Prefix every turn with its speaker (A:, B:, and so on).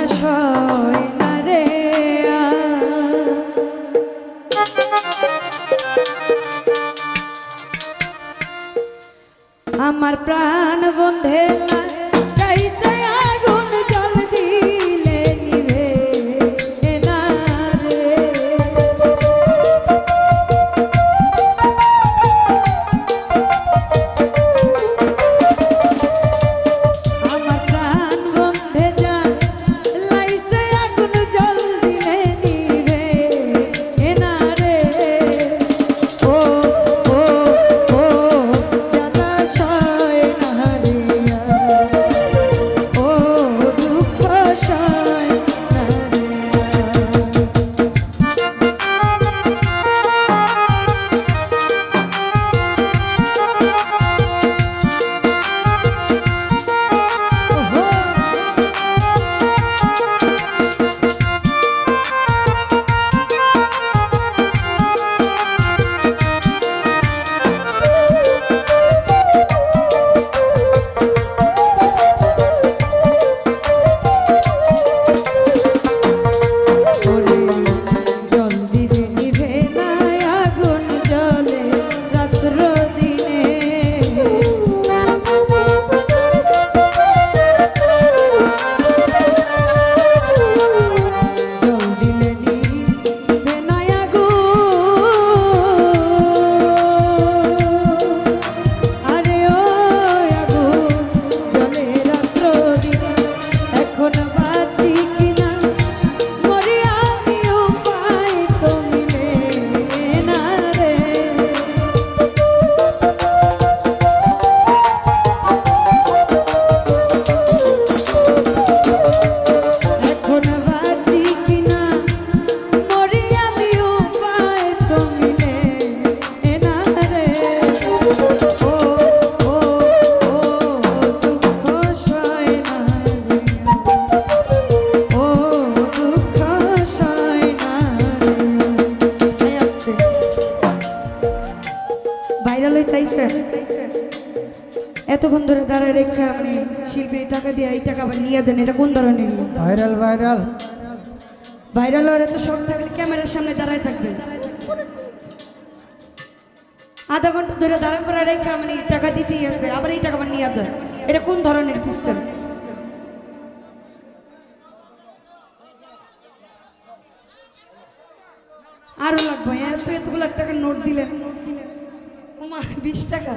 A: জলাশয় না রে আমার প্রাণ বন্ধে লাগাইতে আগুন জল দিলে নিভে না রে আমার প্রাণ বন্ধে জ্বালাইতে আগুন জল দিলে নিভে না রে ও ও ও জলাশয় না রে ও দুঃখ সয় না রে জল দিবে নিভে না আগুন জলে রাত্র দিনে জল দিলে নিভে না আগুন আরে ও আগুন জলে রাত্র দিনে এখন বাতি কিনা মরি আমি উপায় তো মিলে না রে এখন বাতি কিনা মরি আমি উপায় তো মিলে না রে ও ও ও দুঃখ সয় না রে ও দুঃখ সয় না রে আস্তে ভাইরাল হইতাইছে এতক্ষণ ধরে দাঁড়ায় রেখা মানে শিল্পী টাকা দিয়ে এই টাকা আবার নিয়ে যান এটা কোন ধরনের
B: ভাইরাল ভাইরাল
A: ভাইরাল হলে তো সব থাকলে ক্যামেরার সামনে দাঁড়ায় থাকবেন আধা ঘন্টা ধরে দাঁড়া করা রেখা মানে টাকা দিতেই আছে আবার এই টাকা আবার নিয়ে যায় এটা কোন ধরনের সিস্টেম আরো লাগবে এতগুলো টাকা নোট দিলেন ওমা 20 টাকা